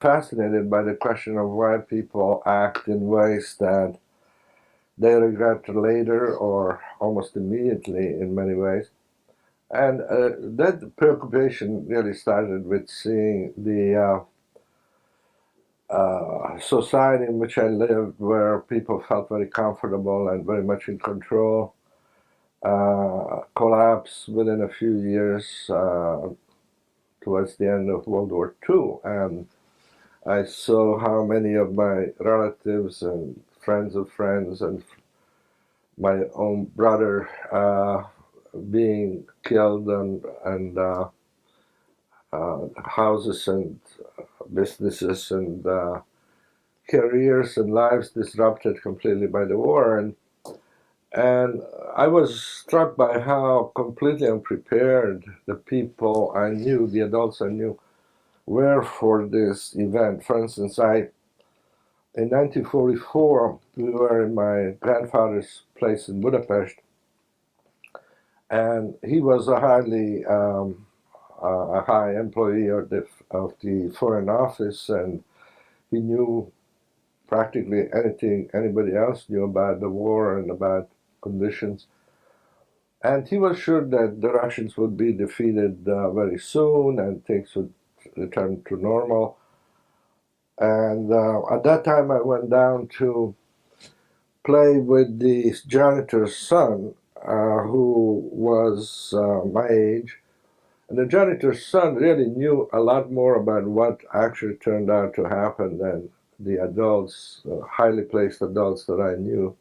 fascinated by the question of why people act in ways that they regret later or almost immediately in many ways. And that preoccupation really started with seeing the society in which I lived, where people felt very comfortable and very much in control, collapse within a few years towards the end of World War II. And I saw how many of my relatives and friends of friends and my own brother being killed, and houses and businesses and careers and lives disrupted completely by the war. And I was struck by how completely unprepared the people I knew, the adults I knew, were for this event. For instance, in 1944, we were in my grandfather's place in Budapest, and he was a high employee of the Foreign Office, and he knew practically anything anybody else knew about the war and about conditions. And he was sure that the Russians would be defeated very soon and things would return to normal. And at that time, I went down to play with the janitor's son, who was my age. And the janitor's son really knew a lot more about what actually turned out to happen than the adults, highly placed adults that I knew,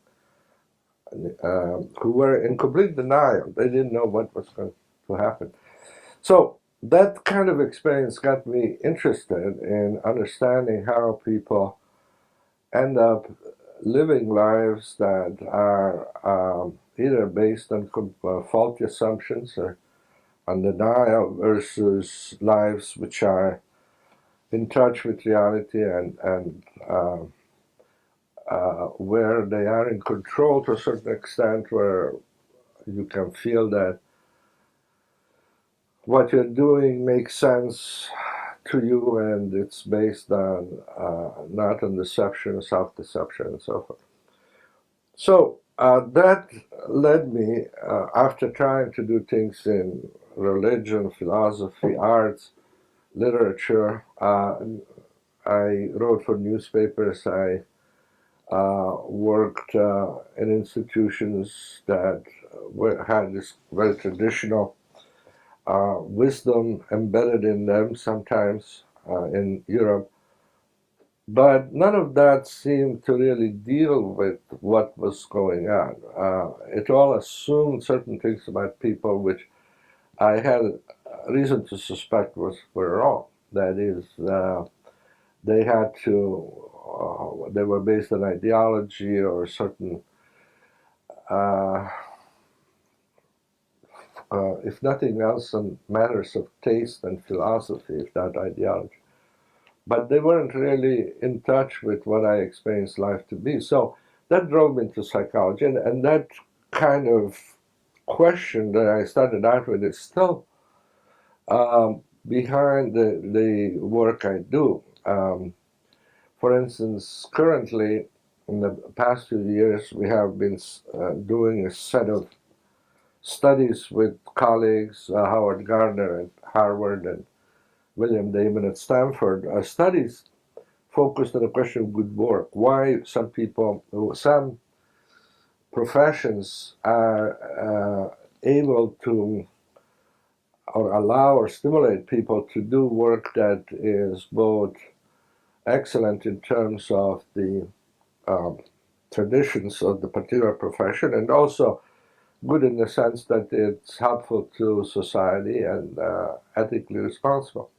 who were in complete denial. They didn't know what was going to happen. So that kind of experience got me interested in understanding how people end up living lives that are either based on faulty assumptions or on denial, versus lives which are in touch with reality and where they are in control to a certain extent, where you can feel that what you're doing makes sense to you and it's based on not on deception, self-deception, and so forth. So that led me, after trying to do things in religion, philosophy, arts, literature. I wrote for newspapers. I worked in institutions that had this very traditional wisdom embedded in them, sometimes in Europe. But none of that seemed to really deal with what was going on. It all assumed certain things about people which I had reason to suspect were wrong. That is, they had to, they were based on ideology or certain, if nothing else, on matters of taste and philosophy, if not ideology. But they weren't really in touch with what I experienced life to be. So that drove me into psychology, and that kind of question that I started out with is still behind the work I do. For instance, currently, in the past few years, we have been doing a set of studies with colleagues, Howard Gardner at Harvard and William Damon at Stanford, studies focused on the question of good work. Why some professions are able to or allow or stimulate people to do work that is both excellent in terms of the traditions of the particular profession, and also good in the sense that it's helpful to society and ethically responsible.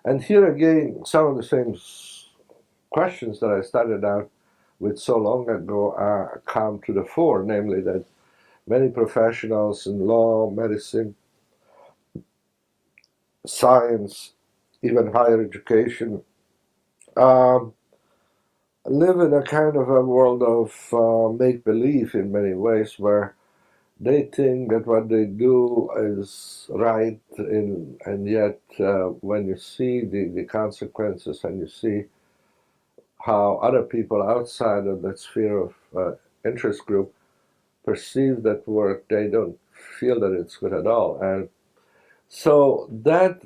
And here again, some of the same questions that I started out with so long ago come to the fore, namely that many professionals in law, medicine, science, even higher education, um, live in a kind of a world of make-believe in many ways, where they think that what they do is right, and yet when you see the consequences and you see how other people outside of that sphere of interest group perceive that work, they don't feel that it's good at all. And so that,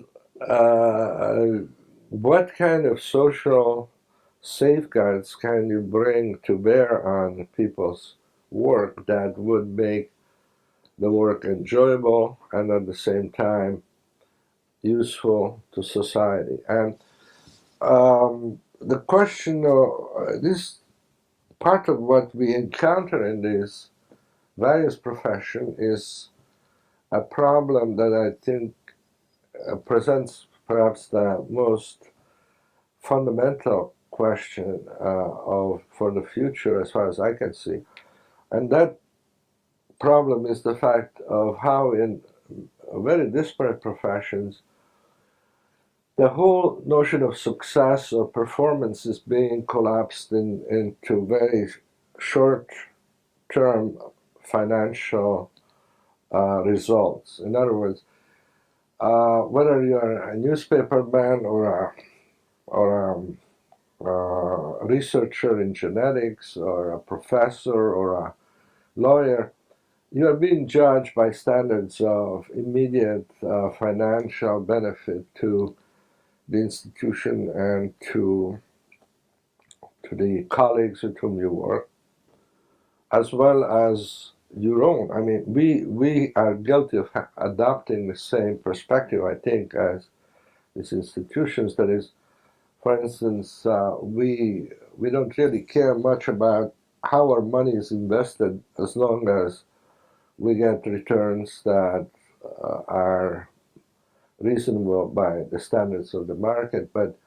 what kind of social safeguards can you bring to bear on people's work that would make the work enjoyable and at the same time useful to society? And the question of this part of what we encounter in these various professions is a problem that I think presents perhaps the most fundamental question for the future as far as I can see. And that problem is the fact of how in very disparate professions the whole notion of success or performance is being collapsed into very short-term financial results. In other words, whether you're a newspaperman or a researcher in genetics or a professor or a lawyer, you are being judged by standards of immediate financial benefit to the institution and to the colleagues with whom you work, as well as your own. I mean, we are guilty of adopting the same perspective, I think, as these institutions. That is, for instance, we don't really care much about how our money is invested as long as we get returns that are reasonable by the standards of the market. But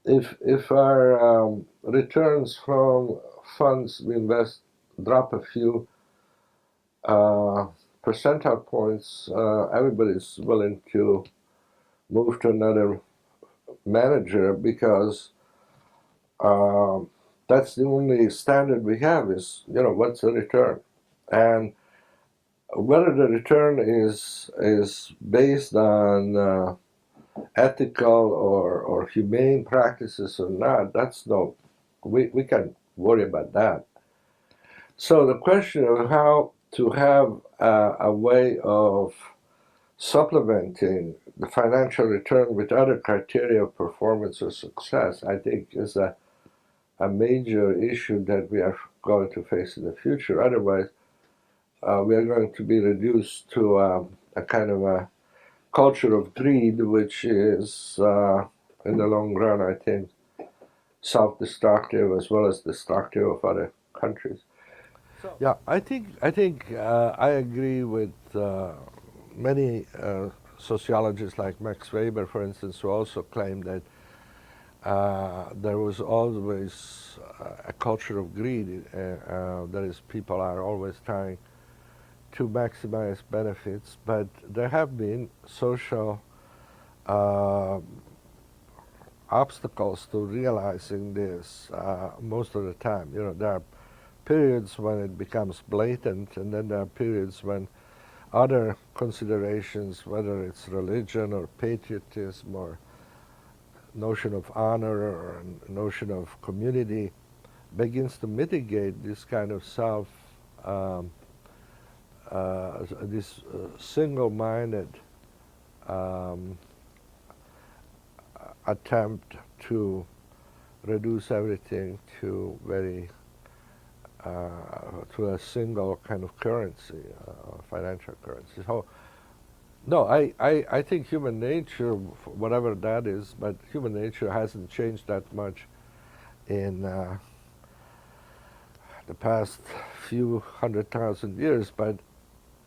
if our returns from funds we invest drop a few percentile points, everybody's willing to move to another manager because that's the only standard we have is, what's the return? And whether the return is based on ethical or humane practices or not, that's no, we can worry about that. So the question of how to have a way of supplementing the financial return with other criteria of performance or success, I think, is a major issue that we are going to face in the future. Otherwise, we are going to be reduced to a kind of a culture of greed, which is, in the long run, I think, self-destructive as well as destructive of other countries. Yeah, I think I agree with many sociologists like Max Weber, for instance, who also claim that there was always a culture of greed. That is, people are always trying to maximize benefits, but there have been social obstacles to realizing this most of the time. There are periods when it becomes blatant, and then there are periods when other considerations, whether it's religion or patriotism or notion of honor or notion of community, begins to mitigate this kind of this single-minded attempt to reduce everything to to a single kind of currency, financial currency. So, no, I think human nature, whatever that is, but human nature hasn't changed that much in the past few 100,000 years. But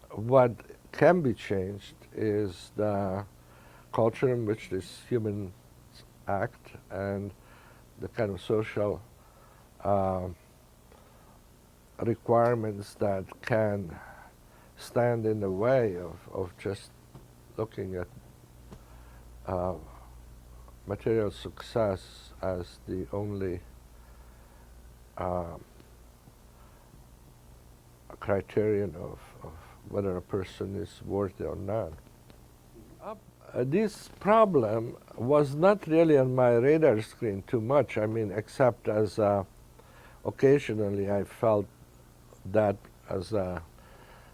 what can be changed is the culture in which these humans act and the kind of social requirements that can stand in the way of just looking at material success as the only criterion of whether a person is worthy or not. This problem was not really on my radar screen too much. I mean, except as occasionally I felt that as a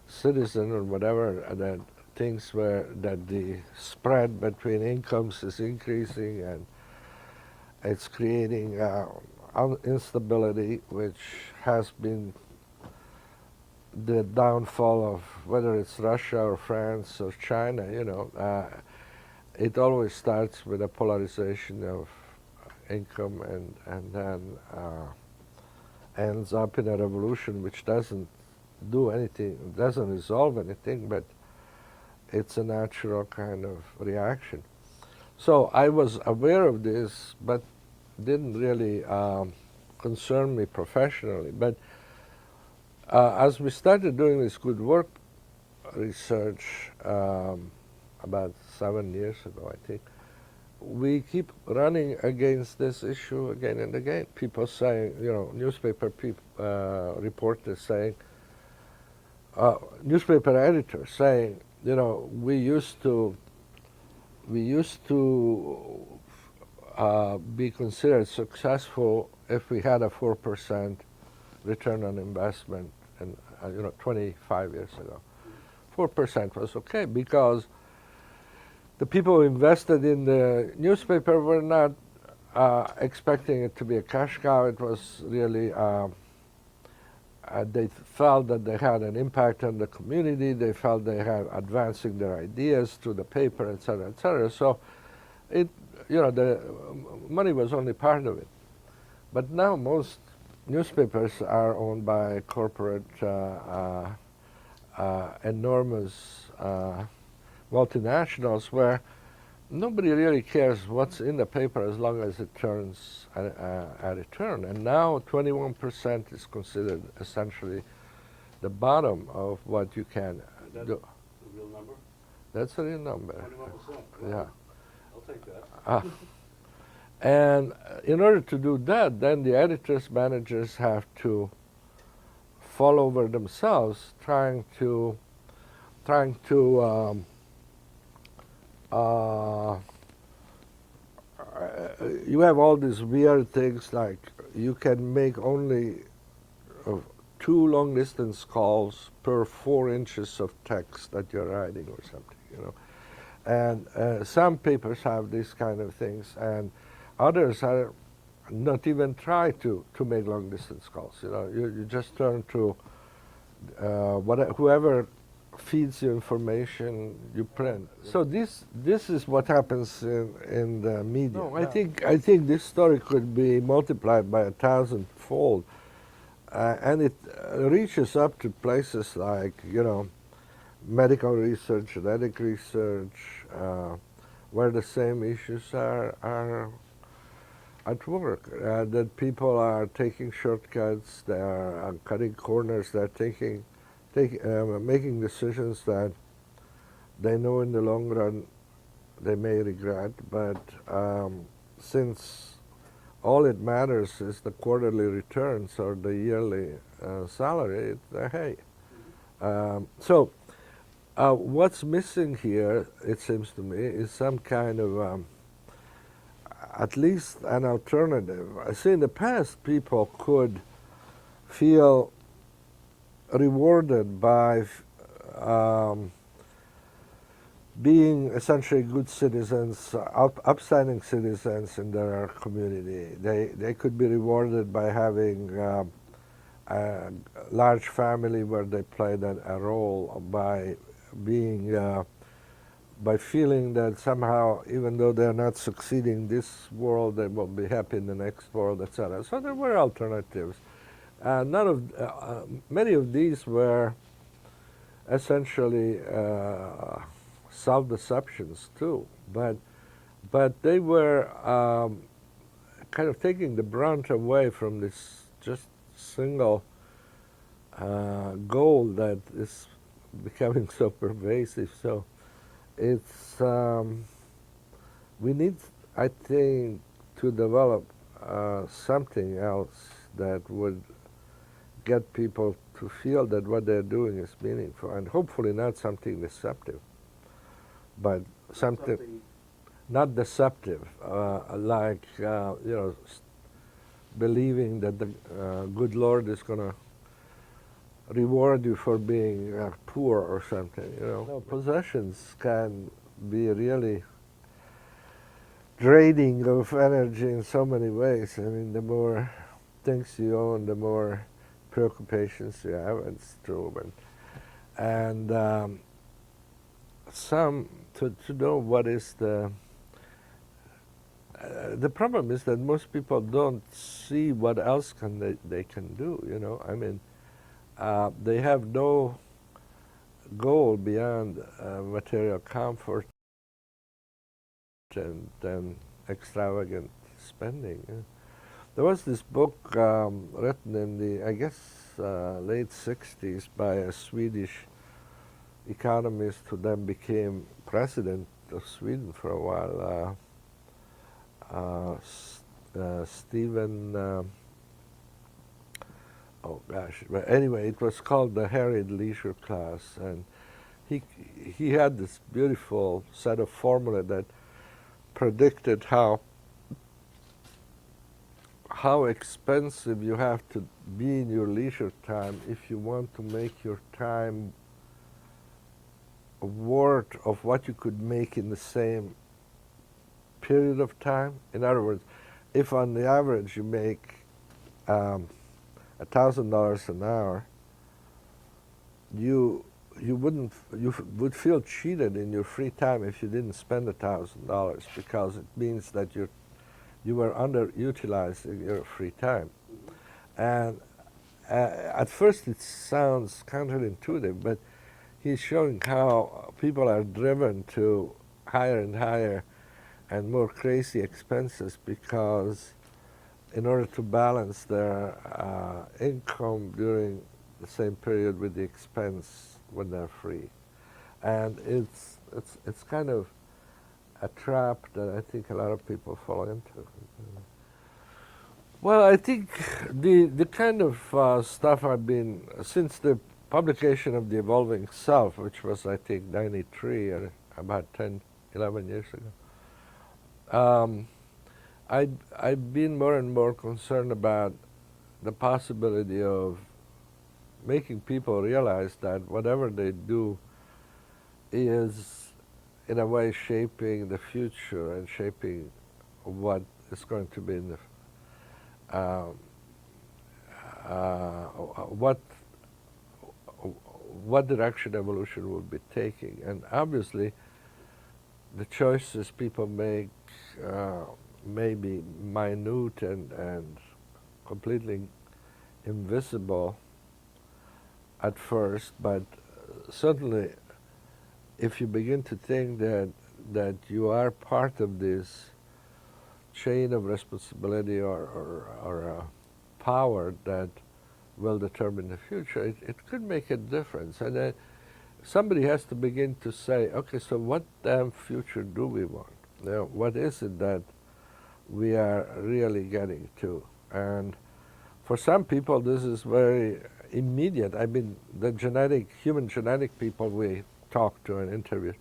citizen or whatever, that things were that the spread between incomes is increasing and it's creating instability, which has been the downfall of whether it's Russia or France or China. It always starts with a polarization of income and then ends up in a revolution which doesn't do anything, doesn't resolve anything, but it's a natural kind of reaction. So I was aware of this, but didn't really concern me professionally. But as we started doing this good work research about 7 years ago, I think, we keep running against this issue again and again. People saying, newspaper reporters saying, newspaper editors saying, we used to be considered successful if we had a 4% return on investment, and 25 years ago. 4% was okay because the people who invested in the newspaper were not expecting it to be a cash cow. It was really, they felt that they had an impact on the community. They felt they had advancing their ideas through the paper, et cetera, et cetera. So the money was only part of it. But now most newspapers are owned by corporate, enormous multinationals where nobody really cares what's in the paper as long as it turns a return. And now 21% is considered essentially the bottom of what you can do. Is that a real number? That's a real number. 21%? Yeah. I'll take that. And in order to do that, then the editors, managers have to fall over themselves trying to you have all these weird things like you can make only 2 long-distance calls per 4 inches of text that you're writing or something, And some papers have these kind of things, and others are not even try to make long-distance calls. You just turn to whoever feeds you information, you print. So this is what happens in the media. No, I think this story could be multiplied by 1,000-fold, and it reaches up to places like medical research, genetic research, where the same issues are at work. That people are taking shortcuts, they are cutting corners, they're making decisions that they know in the long run they may regret, but since all it matters is the quarterly returns or the yearly salary, hey. So what's missing here, it seems to me, is some kind of at least an alternative. I see in the past people could feel rewarded by being essentially good citizens, upstanding citizens in their community. They could be rewarded by having a large family where they played a role, by being by feeling that somehow, even though they're not succeeding this world, they will be happy in the next world, etc. So there were alternatives. Many of these were essentially self-deceptions too, but they were kind of taking the brunt away from this just single goal that is becoming so pervasive. So it's we need, I think, to develop something else that would get people to feel that what they're doing is meaningful, and hopefully not something deceptive, but something not deceptive, like believing that the good Lord is going to reward you for being poor or something. No, possessions can be really draining of energy in so many ways. I mean, the more things you own, the more preoccupations you have. It's true, and some to know what is the problem is that most people don't see what else they can do. I mean, they have no goal beyond material comfort and extravagant spending. There was this book written in the, I guess, late 60s by a Swedish economist who then became president of Sweden for a while, Stephen, oh gosh, but anyway, it was called The Harried Leisure Class, and he had this beautiful set of formula that predicted how expensive you have to be in your leisure time if you want to make your time worth of what you could make in the same period of time. In other words, if on the average you make $1,000 an hour, you would feel cheated in your free time if you didn't spend $1,000, because it means that you were underutilizing your free time. And at first it sounds counterintuitive, but he's showing how people are driven to higher and higher and more crazy expenses because in order to balance their income during the same period with the expense when they're free. And it's kind of a trap that I think a lot of people fall into. Well, I think the kind of stuff I've been, since the publication of The Evolving Self, which was, I think, 93, or about 10, 11 years ago, I've been more and more concerned about the possibility of making people realize that whatever they do is, in a way, shaping the future and shaping what is going to be in the what direction evolution will be taking. And obviously, the choices people make may be minute and completely invisible at first, but certainly if you begin to think that you are part of this chain of responsibility or power that will determine the future, it could make a difference. And somebody has to begin to say, okay, so what damn future do we want? What is it that we are really getting to? And for some people, this is very immediate. I mean, the human genetic people we talk to and interview,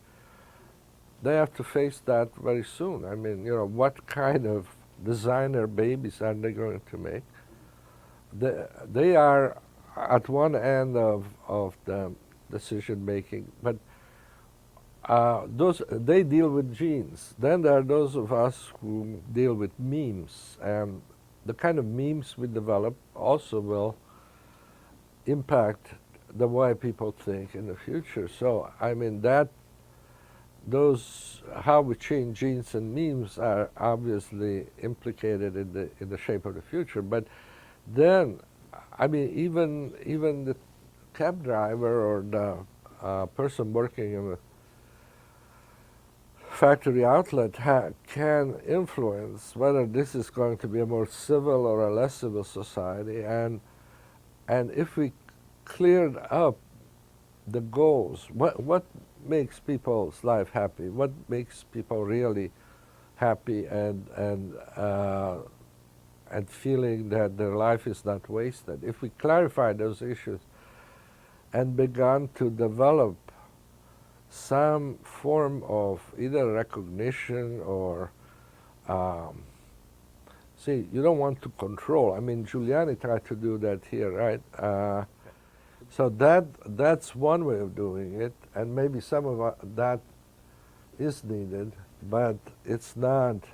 they have to face that very soon. I mean, what kind of designer babies are they going to make? They are at one end of the decision making, but they deal with genes. Then there are those of us who deal with memes, and the kind of memes we develop also will impact the way people think in the future. So I mean how we change genes and memes are obviously implicated in the shape of the future. But then, I mean, even the cab driver or the person working in a factory outlet can influence whether this is going to be a more civil or a less civil society. And if we cleared up the goals, what makes people's life happy? What makes people really happy and feeling that their life is not wasted? If we clarify those issues, and began to develop some form of either recognition or see, you don't want to control. I mean, Giuliani tried to do that here, right? So that's one way of doing it, and maybe some of that is needed, but it's not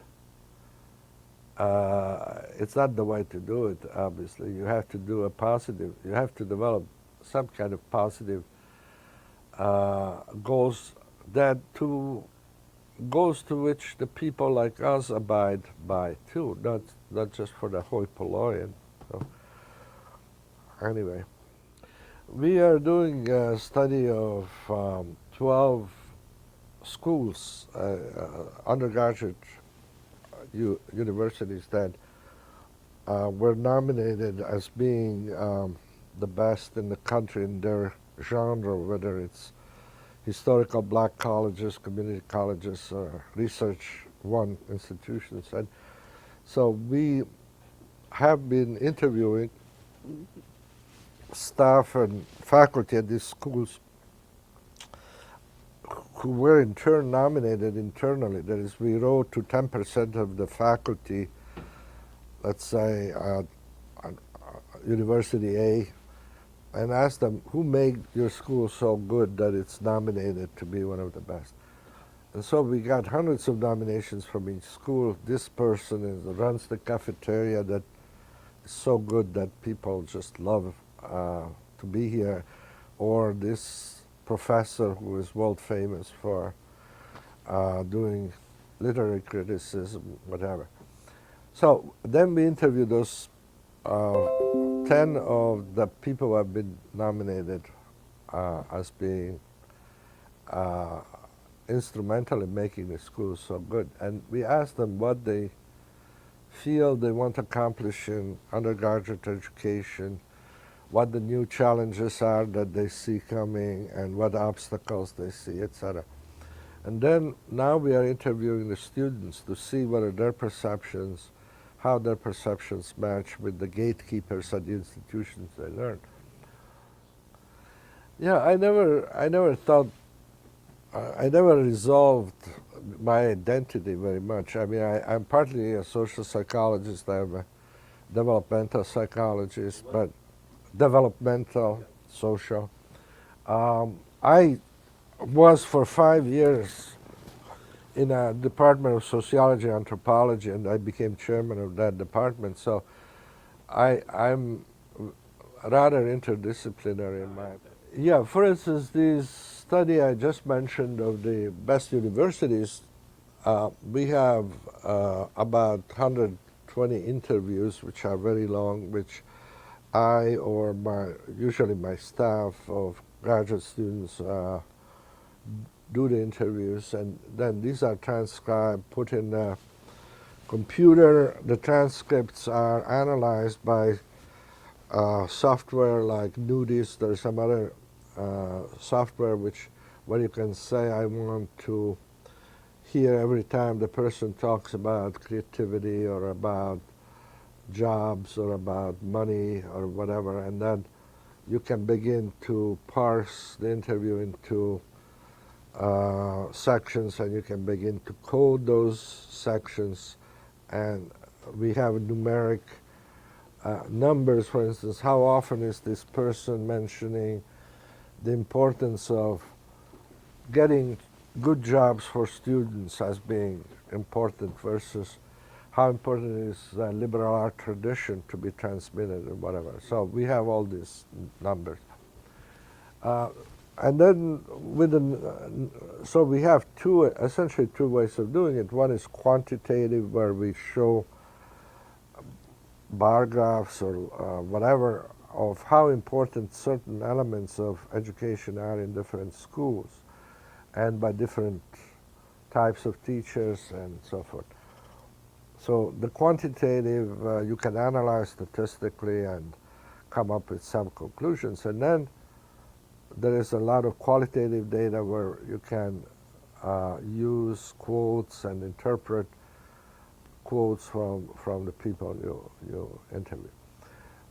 the way to do it. Obviously, you have to do a positive. You have to develop some kind of positive goals goals to which the people like us abide by too, not just for the hoi polloi. So anyway, we are doing a study of 12 schools, undergraduate universities that were nominated as being the best in the country in their genre, whether it's historical black colleges, community colleges, or research one institutions. And so we have been interviewing staff and faculty at these schools who were in turn nominated internally. That is, we wrote to 10% of the faculty, let's say University A, and asked them, who made your school so good that it's nominated to be one of the best? And so we got hundreds of nominations from each school. This person runs the cafeteria that is so good that people just love to be here. Or this professor who is world famous for doing literary criticism, whatever. So then we interviewed those 10 of the people who have been nominated as being instrumental in making the school so good. And we asked them what they feel they want to accomplish in undergraduate education, what the new challenges are that they see coming, and what obstacles they see, etc. And then now we are interviewing the students to see whether their perceptions, how their perceptions match with the gatekeepers at the institutions they learn. Yeah, I never thought, I never resolved my identity very much. I mean, I'm partly a social psychologist. I'm a developmental psychologist, but developmental, social. I was for 5 years in a department of sociology and anthropology, and I became chairman of that department. So I'm rather interdisciplinary in my. Yeah, for instance, this study I just mentioned of the best universities, we have about 120 interviews, which are very long, which I or usually my staff of graduate students do the interviews, and then these are transcribed, put in a computer. The transcripts are analyzed by software like Nudist or some other software where you can say, I want to hear every time the person talks about creativity or about jobs or about money or whatever, and then you can begin to parse the interview into sections, and you can begin to code those sections, and we have numeric numbers. For instance, how often is this person mentioning the importance of getting good jobs for students as being important versus how important is liberal art tradition to be transmitted or whatever. So we have all these numbers. And then so we have essentially two ways of doing it. One is quantitative, where we show bar graphs or whatever of how important certain elements of education are in different schools and by different types of teachers and so forth. So the quantitative, you can analyze statistically and come up with some conclusions. And then there is a lot of qualitative data where you can use quotes and interpret quotes from the people you interview.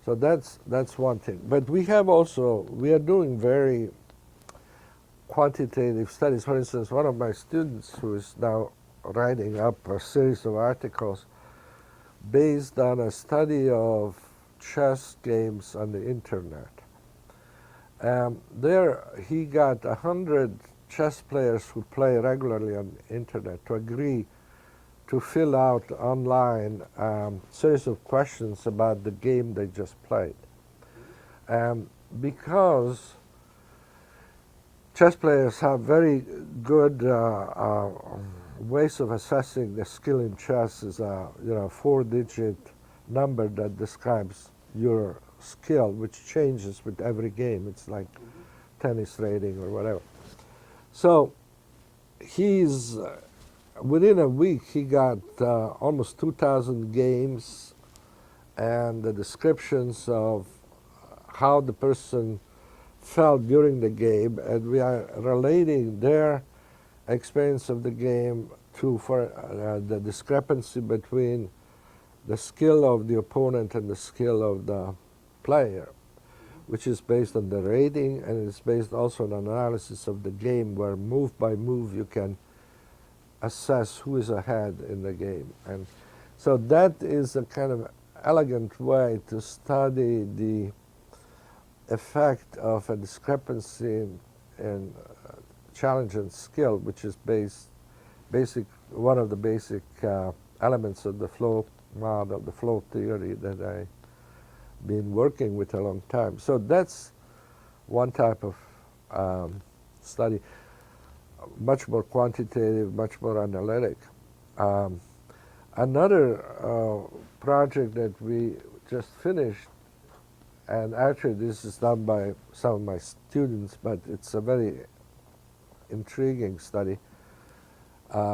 So that's one thing. But we are doing very quantitative studies. For instance, one of my students who is now writing up a series of articles based on a study of chess games on the internet. There he got 100 chess players who play regularly on the internet to agree to fill out online series of questions about the game they just played. Because chess players have very good ways of assessing the skill in chess is a 4-digit number that describes your skill, which changes with every game. It's like tennis rating or whatever. So he's within a week he got almost 2,000 games and the descriptions of how the person felt during the game, and we are relating their experience of the game to the discrepancy between the skill of the opponent and the skill of the player, which is based on the rating, and it's based also on analysis of the game, where move by move you can assess who is ahead in the game. And so that is a kind of elegant way to study the effect of a discrepancy in challenge and skill, which is one of the basic elements of the flow model, the flow theory that I've been working with a long time. So that's one type of study, much more quantitative, much more analytic. Another project that we just finished, and actually this is done by some of my students, but it's a very intriguing study,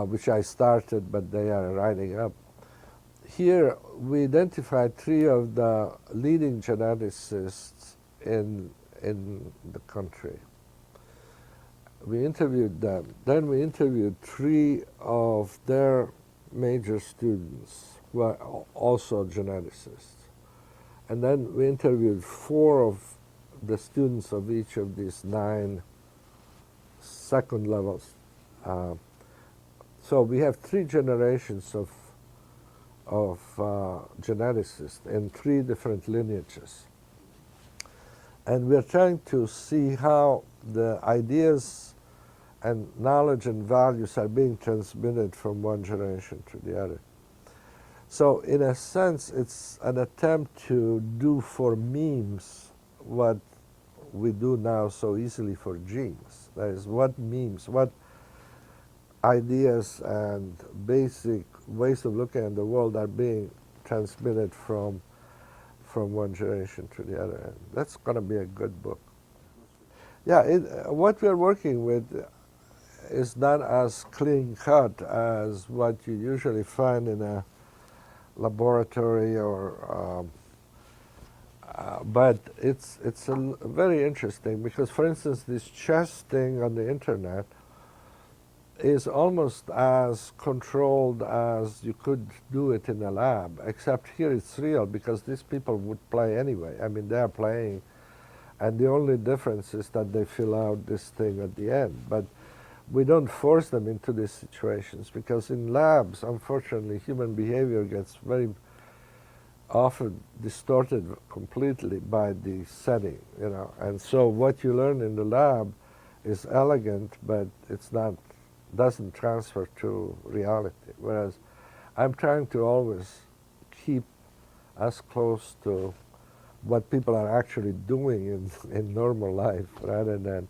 which I started, but they are writing up. Here we identified 3 of the leading geneticists in the country. We interviewed them. Then we interviewed 3 of their major students who are also geneticists. And then we interviewed 4 of the students of each of these 9 second levels. So we have 3 generations of geneticists in 3 different lineages. And we're trying to see how the ideas and knowledge and values are being transmitted from one generation to the other. So in a sense, it's an attempt to do for memes what we do now so easily for genes. That is, what memes, what ideas and basic ways of looking at the world are being transmitted from one generation to the other. And that's going to be a good book. Yeah, what we're working with is not as clean cut as what you usually find in a laboratory or but it's very interesting because, for instance, this chess thing on the internet is almost as controlled as you could do it in a lab, except here it's real because these people would play anyway. I mean, they're playing, and the only difference is that they fill out this thing at the end. But we don't force them into these situations because in labs, unfortunately, human behavior gets very often distorted completely by the setting, And so what you learn in the lab is elegant, but doesn't transfer to reality. Whereas I'm trying to always keep as close to what people are actually doing in normal life rather than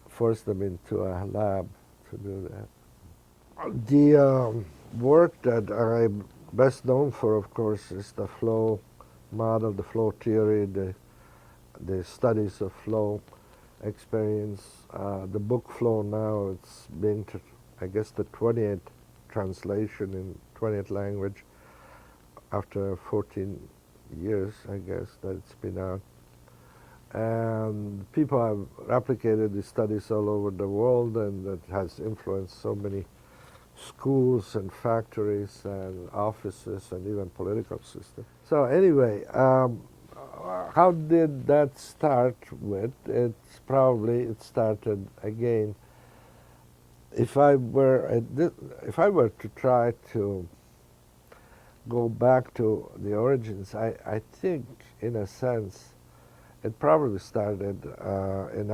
force them into a lab to do that. The work that I'm best known for, of course, is the flow model, the flow theory, the studies of flow experience. The book Flow now, it's been, I guess, the 20th translation in 20th language after 14 years, I guess, that it's been out. And people have replicated these studies all over the world, and that has influenced so many schools and factories and offices and even political systems. So anyway, how did that start with? It started again. If I were to try to go back to the origins, I think, in a sense, it probably started in